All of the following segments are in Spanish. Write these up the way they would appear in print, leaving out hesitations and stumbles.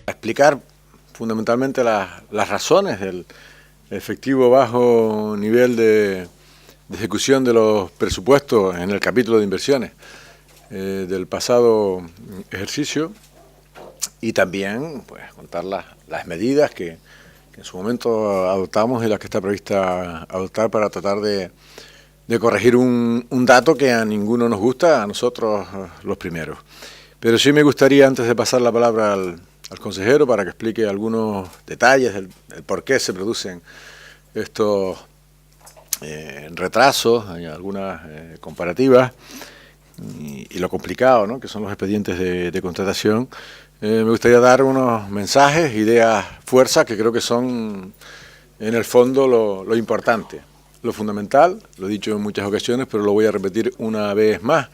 Explicar fundamentalmente las razones del efectivo bajo nivel de ejecución de los presupuestos en el capítulo de inversiones del pasado ejercicio, y también pues contar las medidas que en su momento adoptamos y las que está prevista adoptar para tratar de corregir un dato que a ninguno nos gusta, a nosotros los primeros. Pero sí me gustaría, antes de pasar la palabra al consejero para que explique algunos detalles del por qué se producen estos retrasos, algunas comparativas y lo complicado, ¿no?, que son los expedientes de contratación, me gustaría dar unos mensajes, ideas, fuerzas que creo que son en el fondo lo importante, lo fundamental. Lo he dicho en muchas ocasiones, pero lo voy a repetir una vez más.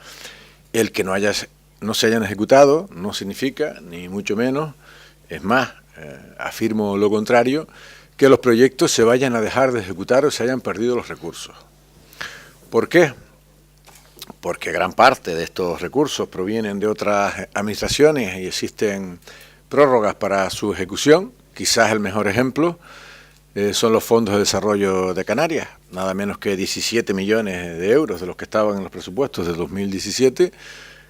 El que no se hayan ejecutado no significa, ni mucho menos, es más, afirmo lo contrario, que los proyectos se vayan a dejar de ejecutar o se hayan perdido los recursos. ¿Por qué? Porque gran parte de estos recursos provienen de otras administraciones y existen prórrogas para su ejecución. Quizás el mejor ejemplo son los fondos de desarrollo de Canarias, nada menos que 17 millones de euros de los que estaban en los presupuestos de 2017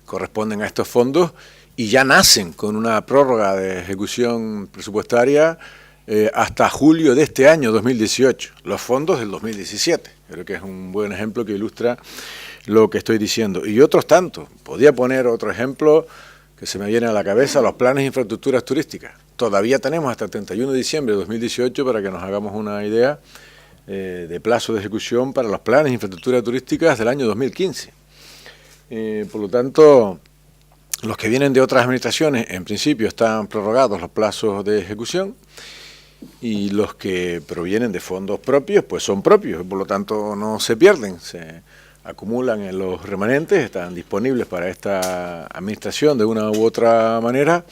corresponden a estos fondos y ya nacen con una prórroga de ejecución presupuestaria hasta julio de este año 2018, los fondos del 2017. Creo que es un buen ejemplo que ilustra lo que estoy diciendo. Y otros tantos. Podía poner otro ejemplo que se me viene a la cabeza, los planes de infraestructuras turísticas. Todavía tenemos hasta el 31 de diciembre de 2018 para que nos hagamos una idea de plazo de ejecución para los planes de infraestructuras turísticas del año 2015. Por lo tanto, los que vienen de otras administraciones, en principio están prorrogados los plazos de ejecución, y los que provienen de fondos propios, pues son propios, por lo tanto no se pierden, se acumulan en los remanentes, están disponibles para esta administración de una u otra manera,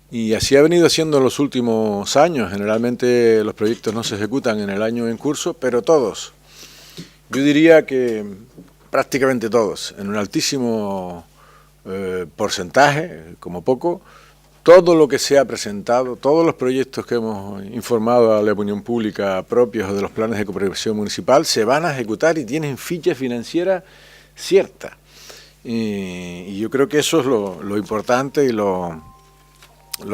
y así ha venido siendo en los últimos años. Generalmente los proyectos no se ejecutan en el año en curso, pero todos, yo diría que prácticamente todos, en un altísimo porcentaje, como poco, todo lo que se ha presentado, todos los proyectos que hemos informado a la opinión pública propios de los planes de cooperación municipal se van a ejecutar y tienen ficha financiera cierta. Y yo creo que eso es lo importante y lo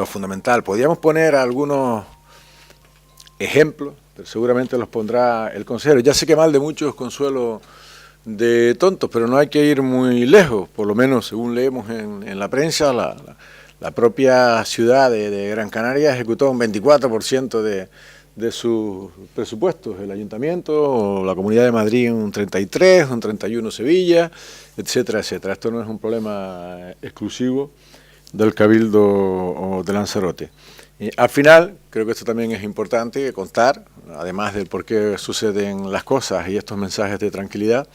fundamental. Podríamos poner algunos ejemplos, pero seguramente los pondrá el consejero. Ya sé que mal de muchos consuelo de tontos, pero no hay que ir muy lejos, por lo menos según leemos en la prensa, la propia ciudad de Gran Canaria ejecutó un 24% de sus presupuestos, el Ayuntamiento, la Comunidad de Madrid un 33%, un 31% Sevilla, etcétera, etcétera. Esto no es un problema exclusivo del Cabildo o de Lanzarote. Al final, creo que esto también es importante contar, además del por qué suceden las cosas y estos mensajes de tranquilidad,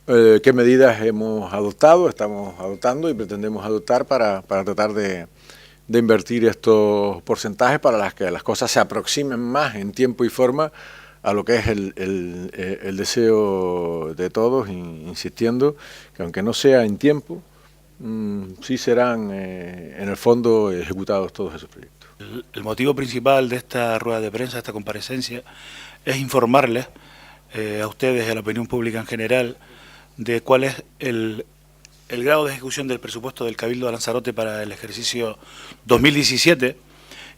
qué medidas hemos adoptado, estamos adoptando y pretendemos adoptar para tratar de invertir estos porcentajes para que las cosas se aproximen más en tiempo y forma a lo que es el deseo de todos, insistiendo que aunque no sea en tiempo, sí serán en el fondo ejecutados todos esos proyectos. El motivo principal de esta rueda de prensa, de esta comparecencia, es informarles a ustedes y a la opinión pública en general de cuál es el grado de ejecución del presupuesto del Cabildo de Lanzarote para el ejercicio 2017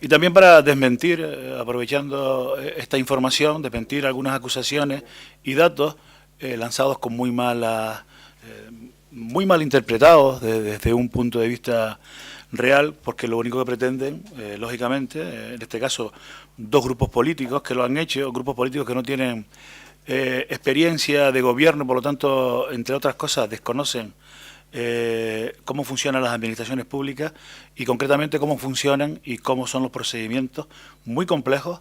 y también para desmentir, aprovechando esta información, desmentir algunas acusaciones y datos lanzados con muy mal interpretados desde un punto de vista real, porque lo único que pretenden, lógicamente, en este caso, dos grupos políticos que lo han hecho, grupos políticos que no tienen experiencia de gobierno, por lo tanto, entre otras cosas, desconocen cómo funcionan las administraciones públicas y concretamente cómo funcionan y cómo son los procedimientos muy complejos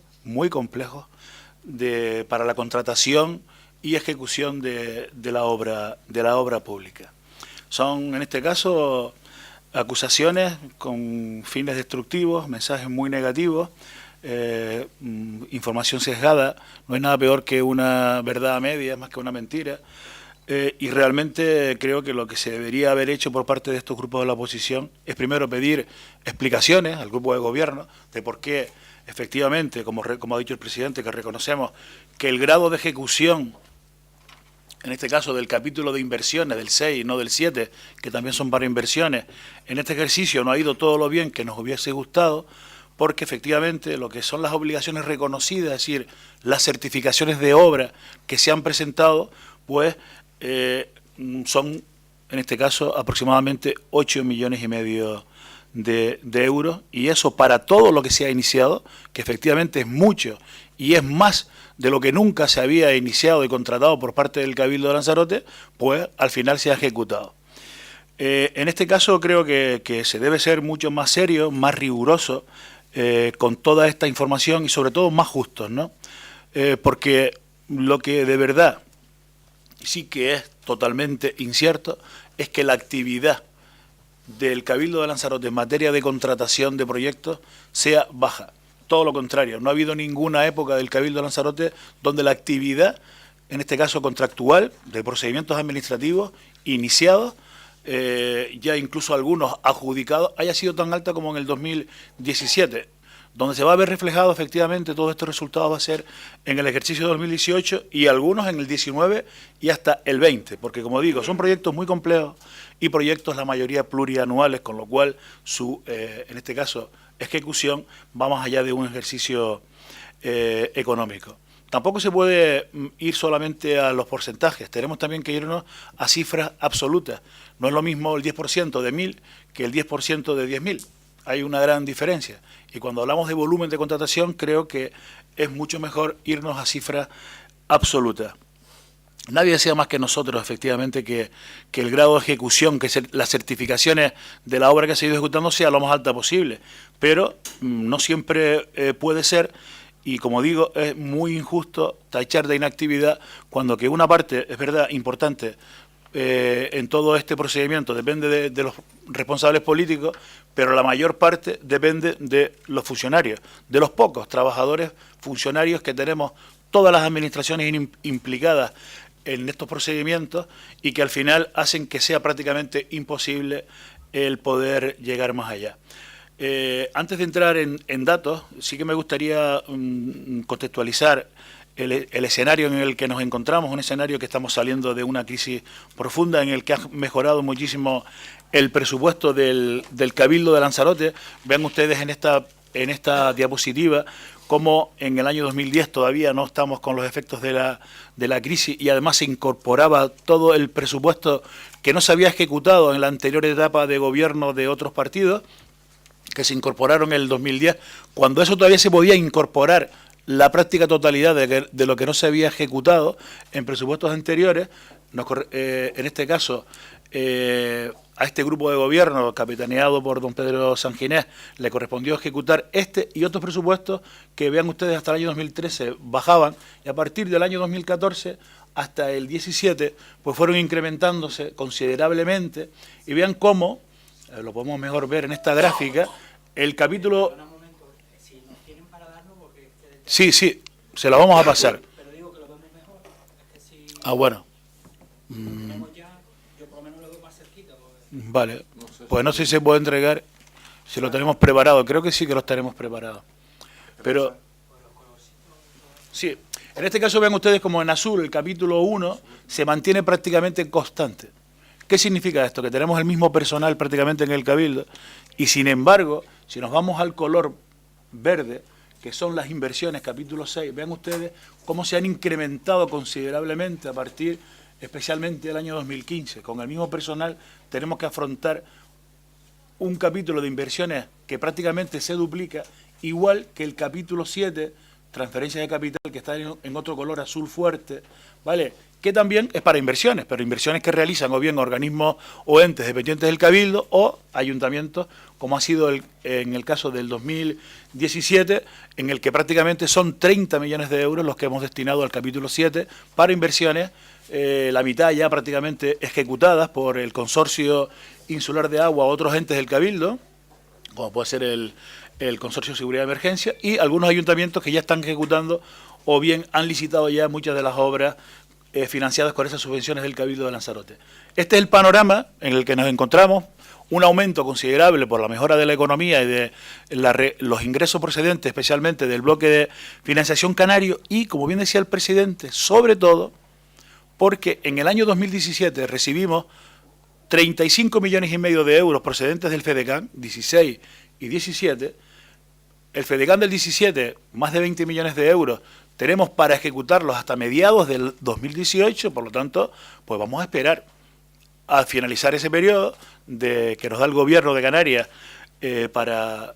para la contratación y ejecución de la obra pública. Son, en este caso, acusaciones con fines destructivos, mensajes muy negativos, información sesgada. No es nada peor que una verdad a media, más que una mentira. Y realmente creo que lo que se debería haber hecho por parte de estos grupos de la oposición es primero pedir explicaciones al grupo de gobierno de por qué efectivamente, como ha dicho el presidente, que reconocemos que el grado de ejecución, en este caso del capítulo de inversiones, del 6, no del 7, que también son para inversiones, en este ejercicio no ha ido todo lo bien que nos hubiese gustado, porque efectivamente lo que son las obligaciones reconocidas, es decir, las certificaciones de obra que se han presentado, pues son, en este caso, aproximadamente 8,5 millones de euros, y eso para todo lo que se ha iniciado, que efectivamente es mucho, y es más de lo que nunca se había iniciado y contratado por parte del Cabildo de Lanzarote, pues al final se ha ejecutado. En este caso creo que se debe ser mucho más serio, más riguroso, con toda esta información y sobre todo más justos, ¿no? Porque lo que de verdad sí que es totalmente incierto es que la actividad del Cabildo de Lanzarote en materia de contratación de proyectos sea baja. Todo lo contrario, no ha habido ninguna época del Cabildo de Lanzarote donde la actividad, en este caso contractual, de procedimientos administrativos iniciados, ya incluso algunos adjudicados, haya sido tan alta como en el 2017. Donde se va a ver reflejado efectivamente todos estos resultados va a ser en el ejercicio 2018 y algunos en el 19 y hasta el 20, porque como digo, son proyectos muy complejos y proyectos la mayoría plurianuales, con lo cual su, en este caso, ejecución va más allá de un ejercicio económico. Tampoco se puede ir solamente a los porcentajes, tenemos también que irnos a cifras absolutas. No es lo mismo el 10% de 1.000 que el 10% de 10.000. Hay una gran diferencia. Y cuando hablamos de volumen de contratación, creo que es mucho mejor irnos a cifras absolutas. Nadie desea más que nosotros, efectivamente, que el grado de ejecución, que las certificaciones de la obra que se ha ido ejecutando sea lo más alta posible. Pero no siempre puede ser, y como digo, es muy injusto tachar de inactividad cuando que una parte, es verdad, importante, en todo este procedimiento depende de los responsables políticos, pero la mayor parte depende de los funcionarios, de los pocos trabajadores funcionarios que tenemos todas las administraciones implicadas en estos procedimientos y que al final hacen que sea prácticamente imposible el poder llegar más allá. Antes de entrar en datos, sí que me gustaría contextualizar el escenario en el que nos encontramos, un escenario que estamos saliendo de una crisis profunda en el que ha mejorado muchísimo el presupuesto del Cabildo de Lanzarote. Vean ustedes en esta diapositiva cómo en el año 2010 todavía no estamos con los efectos de la crisis y además se incorporaba todo el presupuesto que no se había ejecutado en la anterior etapa de gobierno de otros partidos, que se incorporaron en el 2010, cuando eso todavía se podía incorporar la práctica totalidad de lo que no se había ejecutado en presupuestos anteriores. En este caso, a este grupo de gobierno, capitaneado por don Pedro Sanginés, le correspondió ejecutar este y otros presupuestos que, vean ustedes, hasta el año 2013 bajaban, y a partir del año 2014 hasta el 17, pues fueron incrementándose considerablemente, y vean cómo, lo podemos mejor ver en esta gráfica, el capítulo... Sí, sí, se la vamos a pasar. Pero digo que lo vemos mejor. Es que si bueno. ya, yo por lo menos lo veo más cerquita. Vale, pues no sé si se puede entregar, si lo tenemos preparado. Creo que sí que lo estaremos preparados. Pero, sí, en este caso vean ustedes como en azul el capítulo 1 se mantiene prácticamente constante. ¿Qué significa esto? Que tenemos el mismo personal prácticamente en el Cabildo y sin embargo, si nos vamos al color verde, que son las inversiones, capítulo 6, vean ustedes cómo se han incrementado considerablemente a partir, especialmente del año 2015. Con el mismo personal tenemos que afrontar un capítulo de inversiones que prácticamente se duplica, igual que el capítulo 7, transferencia de capital, que está en otro color azul fuerte, ¿vale?, que también es para inversiones, pero inversiones que realizan o bien organismos o entes dependientes del Cabildo o ayuntamientos, como ha sido en el caso del 2017, en el que prácticamente son 30 millones de euros los que hemos destinado al capítulo 7 para inversiones, la mitad ya prácticamente ejecutadas por el Consorcio Insular de Agua o otros entes del Cabildo, como puede ser el Consorcio de Seguridad de Emergencia, y algunos ayuntamientos que ya están ejecutando o bien han licitado ya muchas de las obras financiadas con esas subvenciones del Cabildo de Lanzarote. Este es el panorama en el que nos encontramos, un aumento considerable por la mejora de la economía y de los ingresos procedentes, especialmente del bloque de financiación canario, y, como bien decía el presidente, sobre todo porque en el año 2017 recibimos 35,5 millones de euros procedentes del FEDECAN, 16 y 17, el FEDECAN del 17, más de 20 millones de euros, tenemos para ejecutarlos hasta mediados del 2018, por lo tanto, pues vamos a esperar a finalizar ese periodo que nos da el gobierno de Canarias para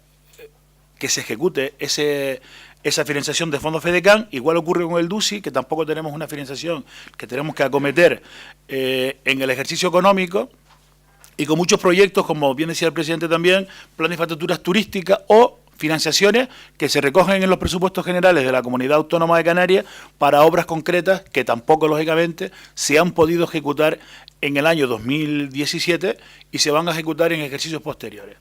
que se ejecute esa financiación de fondos FEDECAN. Igual ocurre con el DUCI, que tampoco tenemos una financiación que tenemos que acometer en el ejercicio económico, y con muchos proyectos, como bien decía el presidente también, planes de infraestructuras turísticas o financiaciones que se recogen en los presupuestos generales de la Comunidad Autónoma de Canarias para obras concretas que tampoco, lógicamente, se han podido ejecutar en el año 2017 y se van a ejecutar en ejercicios posteriores.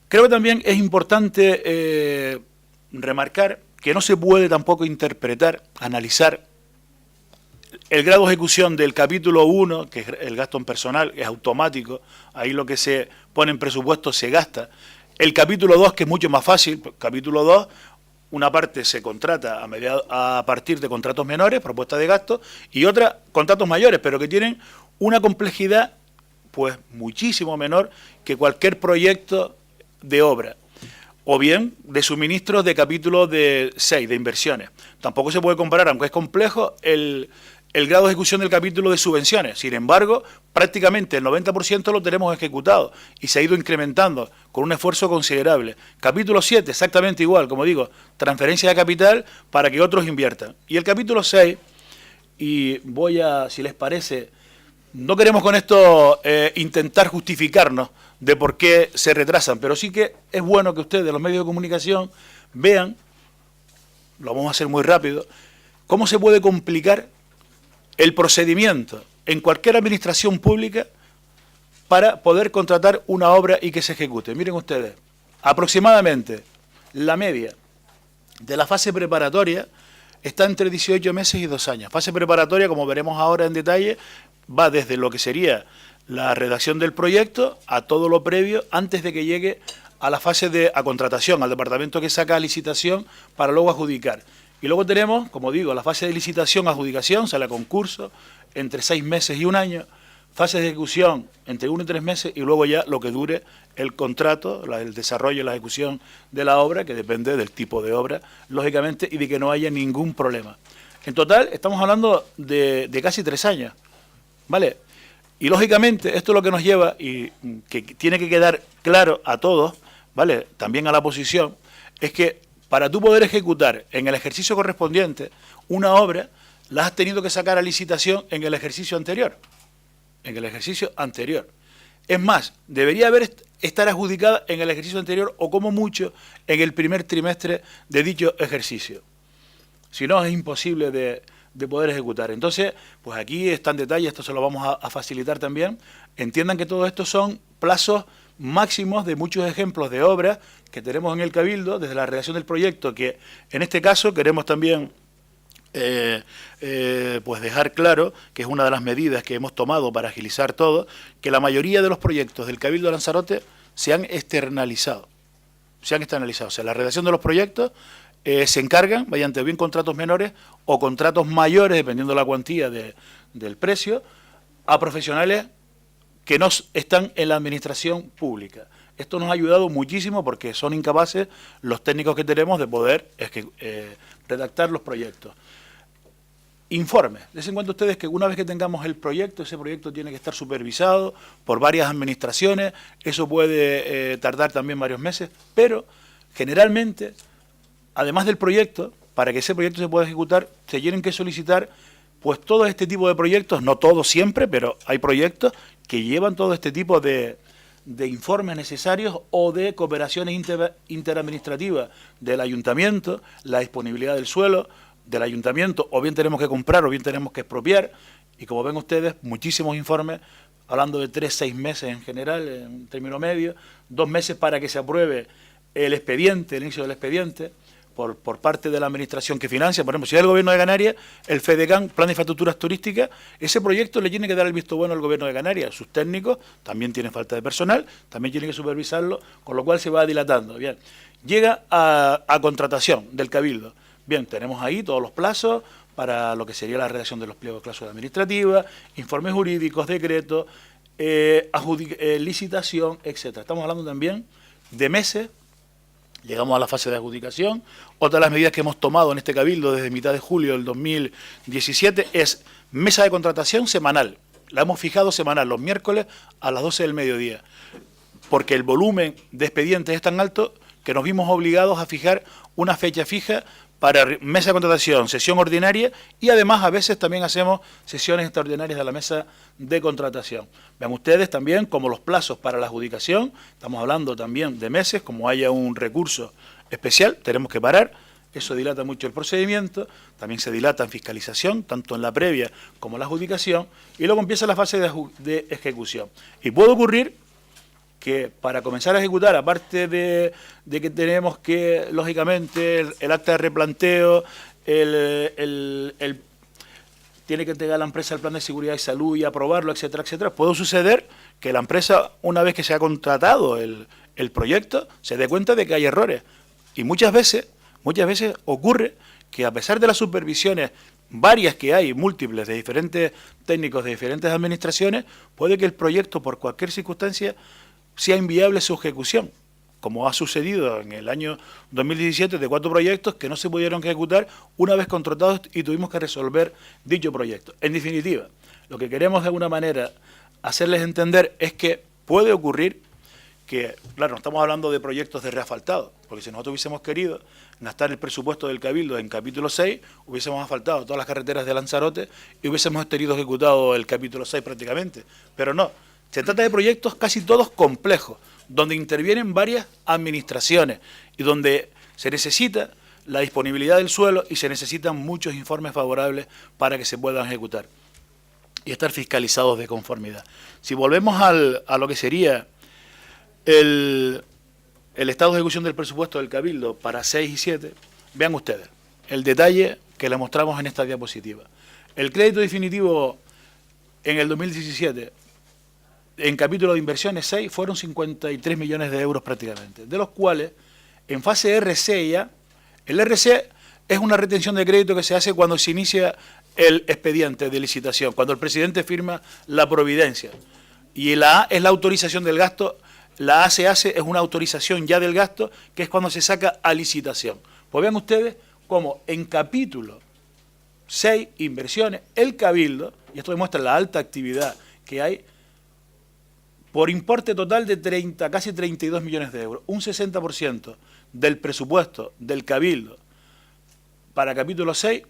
Creo que también es importante remarcar que no se puede tampoco interpretar, analizar el grado de ejecución del capítulo 1, que es el gasto en personal, es automático, ahí lo que se pone en presupuesto se gasta. El capítulo 2, que es mucho más fácil, capítulo 2, una parte se contrata a partir de contratos menores, propuestas de gasto, y otra, contratos mayores, pero que tienen una complejidad pues muchísimo menor que cualquier proyecto de obra, o bien de suministros de capítulo de 6, de inversiones. Tampoco se puede comparar, aunque es complejo, el grado de ejecución del capítulo de subvenciones. Sin embargo, prácticamente el 90% lo tenemos ejecutado y se ha ido incrementando con un esfuerzo considerable. Capítulo 7, exactamente igual, como digo, transferencia de capital para que otros inviertan. Y el capítulo 6, y voy a, si les parece, no queremos con esto intentar justificarnos de por qué se retrasan, pero sí que es bueno que ustedes, los medios de comunicación, vean, lo vamos a hacer muy rápido, cómo se puede complicar el procedimiento en cualquier administración pública para poder contratar una obra y que se ejecute. Miren ustedes, aproximadamente la media de la fase preparatoria está entre 18 meses y 2 años. Fase preparatoria, como veremos ahora en detalle, va desde lo que sería la redacción del proyecto a todo lo previo antes de que llegue a la fase de contratación, al departamento que saca licitación para luego adjudicar. Y luego tenemos, como digo, la fase de licitación, adjudicación, sale a concurso, entre 6 meses y 1 año, fase de ejecución entre 1 y 3 meses, y luego ya lo que dure el contrato, el desarrollo y la ejecución de la obra, que depende del tipo de obra, lógicamente, y de que no haya ningún problema. En total, estamos hablando de casi 3 años, ¿vale? Y lógicamente, esto es lo que nos lleva, y que tiene que quedar claro a todos, ¿vale?, también a la oposición, es que para tú poder ejecutar en el ejercicio correspondiente una obra, la has tenido que sacar a licitación en el ejercicio anterior. En el ejercicio anterior. Es más, debería estar adjudicada en el ejercicio anterior o como mucho en el primer trimestre de dicho ejercicio. Si no, es imposible de poder ejecutar. Entonces, pues aquí está en detalle, esto se lo vamos a facilitar también. Entiendan que todo esto son plazos máximos de muchos ejemplos de obras que tenemos en el Cabildo, desde la redacción del proyecto, que en este caso queremos también pues dejar claro que es una de las medidas que hemos tomado para agilizar todo, que la mayoría de los proyectos del Cabildo de Lanzarote se han externalizado. O sea, la redacción de los proyectos se encargan, mediante bien contratos menores o contratos mayores, dependiendo de la cuantía del precio, a profesionales que no están en la administración pública. Esto nos ha ayudado muchísimo porque son incapaces los técnicos que tenemos de poder redactar los proyectos. Informes. Les en cuenta a ustedes que una vez que tengamos el proyecto, ese proyecto tiene que estar supervisado por varias administraciones, eso puede tardar también varios meses, pero generalmente, además del proyecto, para que ese proyecto se pueda ejecutar, se tienen que solicitar pues todo este tipo de proyectos, no todos siempre, pero hay proyectos que llevan todo este tipo de informes necesarios o de cooperaciones interadministrativas del ayuntamiento, la disponibilidad del suelo del ayuntamiento, o bien tenemos que comprar o bien tenemos que expropiar, y como ven ustedes, muchísimos informes, hablando de 3-6 meses en general, en término medio, 2 meses para que se apruebe el expediente, el inicio del expediente, por parte de la administración que financia. Por ejemplo, si es el Gobierno de Canarias, el FEDECAN, Plan de Infraestructuras Turísticas, ese proyecto le tiene que dar el visto bueno al Gobierno de Canarias. Sus técnicos también tienen falta de personal, también tienen que supervisarlo, con lo cual se va dilatando. Bien, llega a contratación del Cabildo. Bien, tenemos ahí todos los plazos para lo que sería la redacción de los pliegos de cláusula administrativa, informes jurídicos, decretos, licitación, etcétera. Estamos hablando también de meses. Llegamos a la fase de adjudicación. Otra de las medidas que hemos tomado en este Cabildo desde mitad de julio del 2017 es mesa de contratación semanal. La hemos fijado semanal, los miércoles a las 12 del mediodía, porque el volumen de expedientes es tan alto que nos vimos obligados a fijar una fecha fija para mesa de contratación, sesión ordinaria, y además a veces también hacemos sesiones extraordinarias de la mesa de contratación. Vean ustedes también como los plazos para la adjudicación, estamos hablando también de meses, como haya un recurso especial, tenemos que parar, eso dilata mucho el procedimiento, también se dilata en fiscalización, tanto en la previa como en la adjudicación, y luego empieza la fase de ejecución. Y puede ocurrir que para comenzar a ejecutar, aparte de que tenemos que, lógicamente, el acta de replanteo, tiene que entregar la empresa el plan de seguridad y salud y aprobarlo, etcétera, etcétera, puede suceder que la empresa, una vez que se ha contratado el proyecto, se dé cuenta de que hay errores. Y muchas veces ocurre que a pesar de las supervisiones varias que hay, múltiples, de diferentes técnicos de diferentes administraciones, puede que el proyecto, por cualquier circunstancia, sea inviable su ejecución, como ha sucedido en el año 2017 de 4 proyectos que no se pudieron ejecutar una vez contratados y tuvimos que resolver dicho proyecto. En definitiva, lo que queremos de alguna manera hacerles entender es que puede ocurrir que, claro, no estamos hablando de proyectos de reasfaltado, porque si nosotros hubiésemos querido gastar el presupuesto del Cabildo en capítulo 6, hubiésemos asfaltado todas las carreteras de Lanzarote y hubiésemos tenido ejecutado el capítulo 6 prácticamente, pero no. Se trata de proyectos casi todos complejos, donde intervienen varias administraciones y donde se necesita la disponibilidad del suelo y se necesitan muchos informes favorables para que se puedan ejecutar y estar fiscalizados de conformidad. Si volvemos a lo que sería el estado de ejecución del presupuesto del Cabildo para 6 y 7, vean ustedes el detalle que les mostramos en esta diapositiva. El crédito definitivo en el 2017... en capítulo de inversiones 6 fueron 53 millones de euros prácticamente, de los cuales en fase RC ya, el RC es una retención de crédito que se hace cuando se inicia el expediente de licitación, cuando el presidente firma la providencia, y la A es la autorización del gasto, la A se hace, es una autorización ya del gasto, que es cuando se saca a licitación. Pues vean ustedes cómo en capítulo 6, inversiones, el Cabildo, y esto demuestra la alta actividad que hay, por importe total de casi 32 millones de euros, un 60% del presupuesto del Cabildo para capítulo 6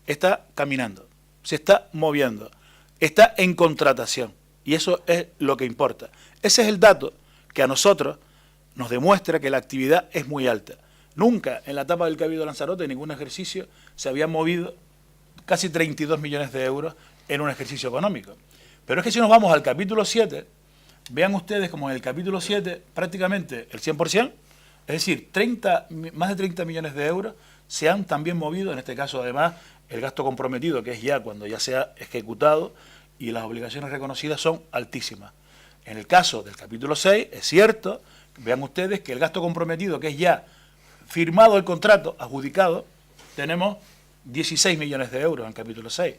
está caminando, se está moviendo, está en contratación, y eso es lo que importa. Ese es el dato que a nosotros nos demuestra que la actividad es muy alta. Nunca en la etapa del Cabildo de Lanzarote, en ningún ejercicio, se habían movido casi 32 millones de euros en un ejercicio económico. Pero es que si nos vamos al capítulo 7, vean ustedes como en el capítulo 7 prácticamente el 100%, es decir, más de 30 millones de euros se han también movido, en este caso además el gasto comprometido, que es ya cuando ya se ha ejecutado, y las obligaciones reconocidas son altísimas. En el caso del capítulo 6, es cierto, vean ustedes que el gasto comprometido, que es ya firmado el contrato, adjudicado, tenemos 16 millones de euros en el capítulo 6,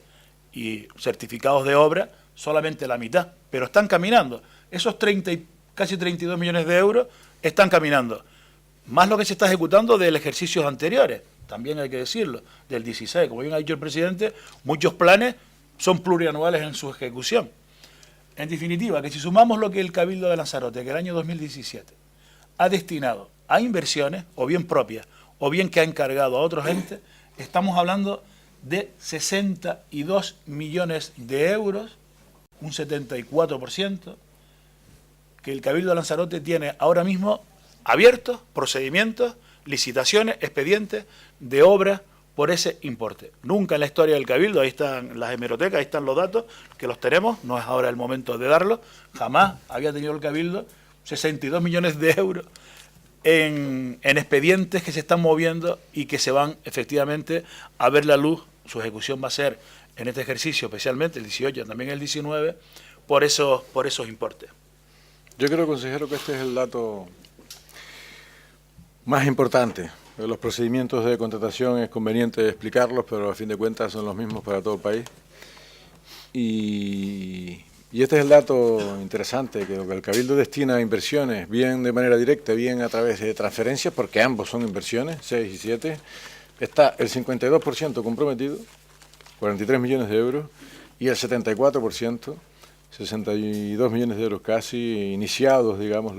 y certificados de obra solamente la mitad, pero están caminando. Esos casi 32 millones de euros están caminando, más lo que se está ejecutando de los ejercicios anteriores, también hay que decirlo, del 16, como bien ha dicho el presidente, muchos planes son plurianuales en su ejecución. En definitiva, que si sumamos lo que el Cabildo de Lanzarote, que el año 2017 ha destinado a inversiones, o bien propias, o bien que ha encargado a otros entes, estamos hablando de 62 millones de euros, un 74%, que el Cabildo de Lanzarote tiene ahora mismo abiertos, procedimientos, licitaciones, expedientes de obras por ese importe. Nunca en la historia del Cabildo, ahí están las hemerotecas, ahí están los datos, que los tenemos, no es ahora el momento de darlos, jamás había tenido el Cabildo 62 millones de euros en expedientes que se están moviendo y que se van efectivamente a ver la luz. Su ejecución va a ser en este ejercicio, especialmente el 18, también el 19, por esos importes. Yo creo, consejero, que este es el dato más importante. Los procedimientos de contratación es conveniente explicarlos, pero a fin de cuentas son los mismos para todo el país. Y este es el dato interesante, que lo que el Cabildo destina a inversiones, bien de manera directa, bien a través de transferencias, porque ambos son inversiones, 6 y 7, está el 52% comprometido, 43 millones de euros, y el 74%, 62 millones de euros casi, iniciados, digamos,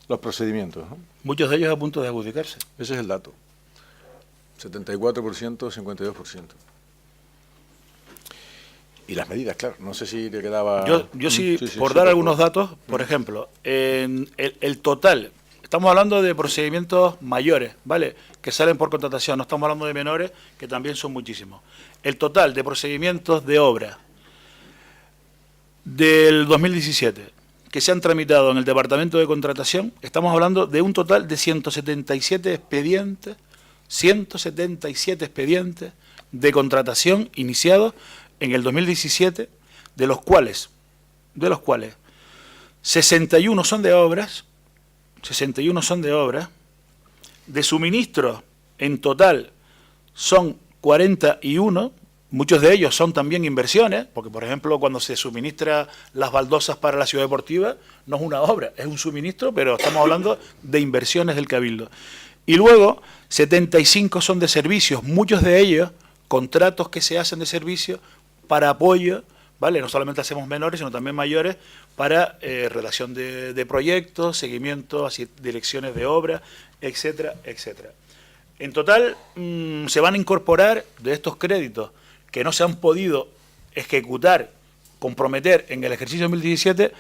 los procedimientos, ¿no? Muchos de ellos a punto de adjudicarse. Ese es el dato. 74%, 52%. Y las medidas, claro. No sé si le quedaba... Yo sí, por dar algunos datos, por ejemplo, en el total, estamos hablando de procedimientos mayores, ¿vale?, que salen por contratación, no estamos hablando de menores, que también son muchísimos. El total de procedimientos de obra del 2017 que se han tramitado en el Departamento de Contratación, estamos hablando de un total de 177 expedientes de contratación iniciados en el 2017, de los cuales 61 son de obras, de suministros en total son 41, muchos de ellos son también inversiones, porque por ejemplo cuando se suministra las baldosas para la ciudad deportiva no es una obra, es un suministro, pero estamos hablando de inversiones del Cabildo. Y luego 75 son de servicios, muchos de ellos contratos que se hacen de servicios para apoyo, ¿vale? No solamente hacemos menores, sino también mayores, para redacción de proyectos, seguimiento, así, direcciones de obra, etcétera, etcétera. En total se van a incorporar de estos créditos que no se han podido ejecutar, comprometer en el ejercicio 2017,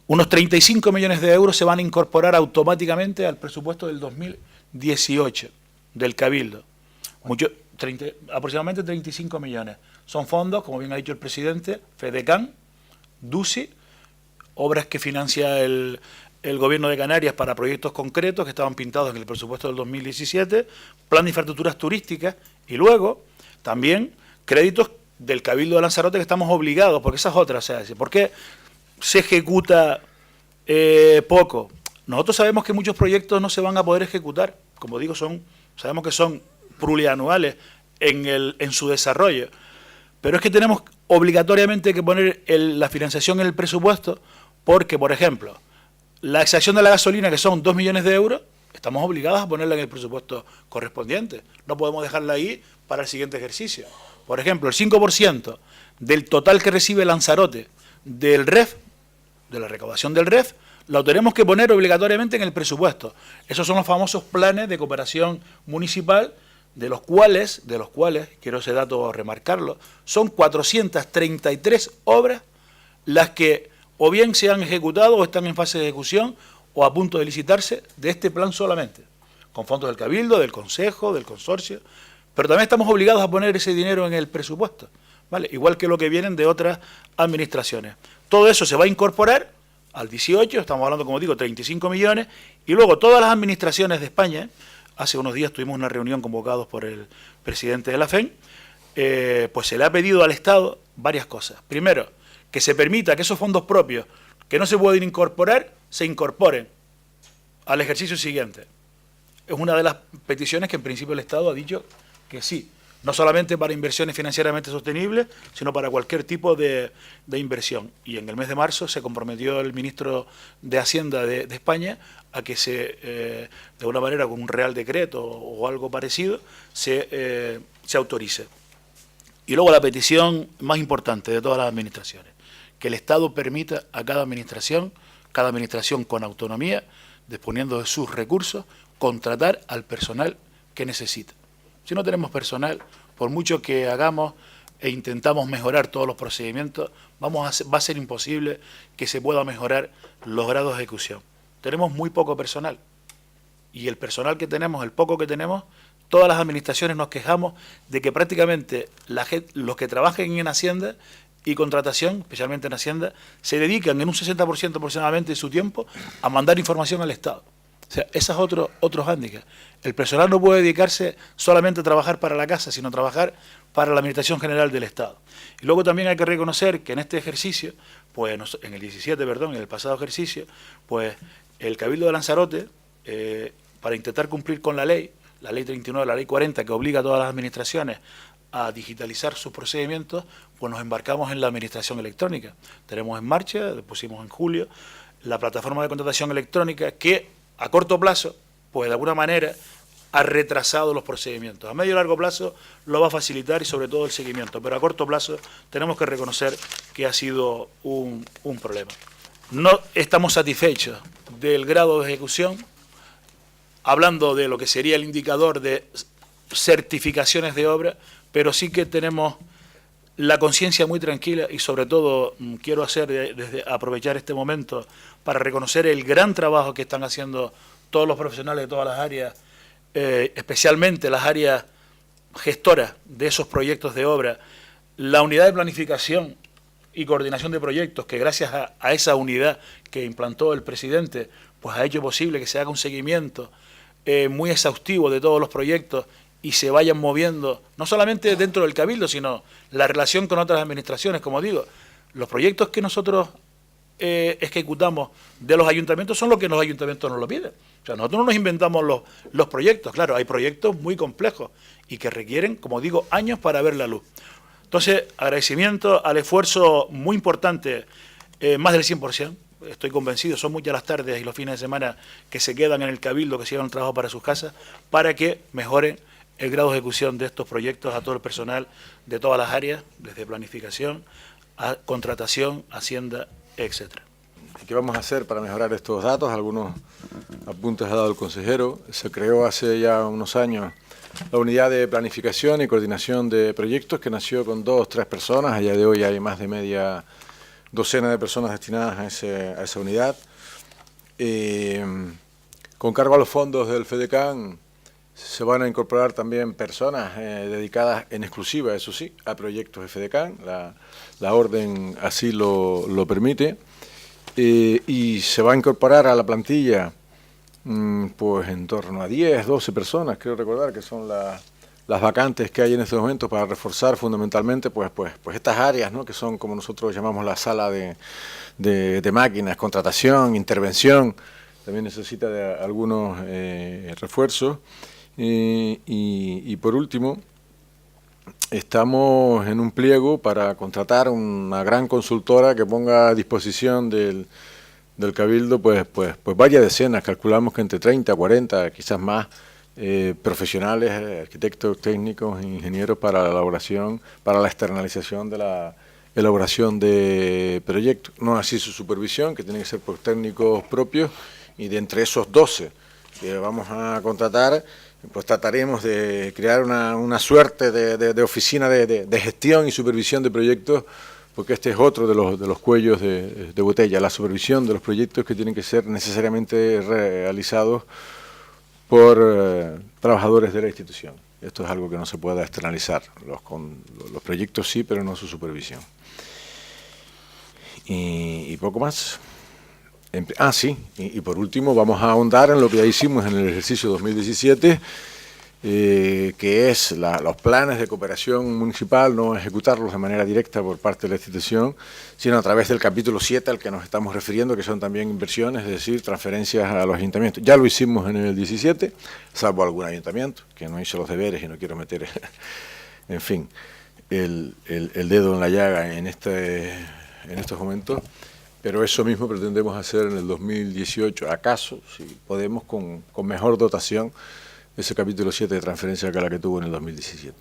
unos 35 millones de euros se van a incorporar automáticamente al presupuesto del 2018 del Cabildo. Aproximadamente 35 millones. Son fondos, como bien ha dicho el presidente, FEDECAN, DUCI, obras que financia el Gobierno de Canarias para proyectos concretos que estaban pintados en el presupuesto del 2017, plan de infraestructuras turísticas y luego también créditos del Cabildo de Lanzarote que estamos obligados, porque esas otras, o sea, ¿por qué se ejecuta poco? Nosotros sabemos que muchos proyectos no se van a poder ejecutar, como digo, sabemos que son plurianuales en su desarrollo, pero es que tenemos obligatoriamente que poner la financiación en el presupuesto porque, por ejemplo, la extracción de la gasolina, que son 2 millones de euros, estamos obligados a ponerla en el presupuesto correspondiente. No podemos dejarla ahí para el siguiente ejercicio. Por ejemplo, el 5% del total que recibe Lanzarote del REF, de la recaudación del REF, lo tenemos que poner obligatoriamente en el presupuesto. Esos son los famosos planes de cooperación municipal, de los cuales, quiero ese dato remarcarlo, son 433 obras las que o bien se han ejecutado o están en fase de ejecución o a punto de licitarse de este plan solamente, con fondos del Cabildo, del Consejo, del Consorcio, pero también estamos obligados a poner ese dinero en el presupuesto, ¿vale? Igual que lo que vienen de otras administraciones. Todo eso se va a incorporar al 18, estamos hablando, como digo, 35 millones, y luego todas las administraciones de España, hace unos días tuvimos una reunión convocados por el presidente de la FEN, pues se le ha pedido al Estado varias cosas. Primero, que se permita que esos fondos propios que no se pueden incorporar, se incorporen al ejercicio siguiente. Es una de las peticiones que en principio el Estado ha dicho que sí, no solamente para inversiones financieramente sostenibles, sino para cualquier tipo de inversión. Y en el mes de marzo se comprometió el ministro de Hacienda de España a que de alguna manera con un real decreto o algo parecido, se autorice. Y luego la petición más importante de todas las administraciones, que el Estado permita a cada administración con autonomía, disponiendo de sus recursos, contratar al personal que necesita. Si no tenemos personal, por mucho que hagamos e intentamos mejorar todos los procedimientos, va a ser imposible que se pueda mejorar los grados de ejecución. Tenemos muy poco personal y el personal que tenemos, el poco que tenemos, todas las administraciones nos quejamos de que prácticamente los que trabajen en Hacienda y contratación, especialmente en Hacienda, se dedican en un 60% aproximadamente de su tiempo a mandar información al Estado. O sea, esos otros hándicaps. El personal no puede dedicarse solamente a trabajar para la casa, sino a trabajar para la Administración General del Estado. Y luego también hay que reconocer que en este ejercicio, pues en el 17, perdón, en el pasado ejercicio, pues el Cabildo de Lanzarote, para intentar cumplir con la ley 39, la ley 40, que obliga a todas las administraciones a digitalizar sus procedimientos, pues nos embarcamos en la administración electrónica. Tenemos en marcha, pusimos en julio, la plataforma de contratación electrónica que a corto plazo, pues de alguna manera, ha retrasado los procedimientos. A medio y largo plazo lo va a facilitar y sobre todo el seguimiento, pero a corto plazo tenemos que reconocer que ha sido un problema. No estamos satisfechos del grado de ejecución, hablando de lo que sería el indicador de certificaciones de obra, pero sí que tenemos la conciencia muy tranquila y sobre todo quiero aprovechar este momento para reconocer el gran trabajo que están haciendo todos los profesionales de todas las áreas, especialmente las áreas gestoras de esos proyectos de obra, la unidad de planificación y coordinación de proyectos, que gracias a esa unidad que implantó el presidente, pues ha hecho posible que se haga un seguimiento muy exhaustivo de todos los proyectos y se vayan moviendo, no solamente dentro del Cabildo, sino la relación con otras administraciones. Como digo, los proyectos que nosotros ejecutamos de los ayuntamientos son los que los ayuntamientos nos lo piden. O sea, nosotros no nos inventamos los proyectos. Claro, hay proyectos muy complejos y que requieren, como digo, años para ver la luz. Entonces, agradecimiento al esfuerzo muy importante, más del 100%. Estoy convencido, son muchas las tardes y los fines de semana que se quedan en el Cabildo, que se llevan el trabajo para sus casas, para que mejoren el grado de ejecución de estos proyectos a todo el personal de todas las áreas, desde planificación a contratación, hacienda, etcétera. ¿Qué vamos a hacer para mejorar estos datos? Algunos apuntes ha dado el consejero. Se creó hace ya unos años la unidad de planificación y coordinación de proyectos, que nació con 2 o 3 personas. A día de hoy hay más de media docena de personas destinadas a esa unidad. Con cargo a los fondos del FEDECAN se van a incorporar también personas dedicadas en exclusiva, eso sí, a proyectos de FEDECAN. La orden así lo permite. Y se va a incorporar a la plantilla pues en torno a 10, 12 personas, creo recordar que son las vacantes que hay en estos momentos para reforzar fundamentalmente pues estas áreas, ¿no?, que son, como nosotros llamamos, la sala de máquinas, contratación, intervención. También necesita de algunos refuerzos. Y por último, estamos en un pliego para contratar una gran consultora que ponga a disposición del Cabildo pues varias decenas, calculamos que entre 30, 40, quizás más, profesionales, arquitectos, técnicos, ingenieros para la elaboración, para la externalización de la elaboración de proyectos. No así su supervisión, que tiene que ser por técnicos propios, y de entre esos 12 que vamos a contratar, pues trataremos de crear una suerte de oficina de gestión y supervisión de proyectos, porque este es otro de los cuellos de botella, la supervisión de los proyectos que tienen que ser necesariamente realizados por trabajadores de la institución. Esto es algo que no se pueda externalizar. Los proyectos sí, pero no su supervisión. Y poco más. Sí, y por último vamos a ahondar en lo que ya hicimos en el ejercicio 2017, que es los planes de cooperación municipal, no ejecutarlos de manera directa por parte de la institución, sino a través del capítulo 7 al que nos estamos refiriendo, que son también inversiones, es decir, transferencias a los ayuntamientos. Ya lo hicimos en el 17, salvo algún ayuntamiento que no hizo los deberes, y no quiero meter, en fin, el dedo en la llaga en estos momentos. Pero eso mismo pretendemos hacer en el 2018, acaso, si podemos, con mejor dotación, ese capítulo 7 de transferencia que la que tuvo en el 2017.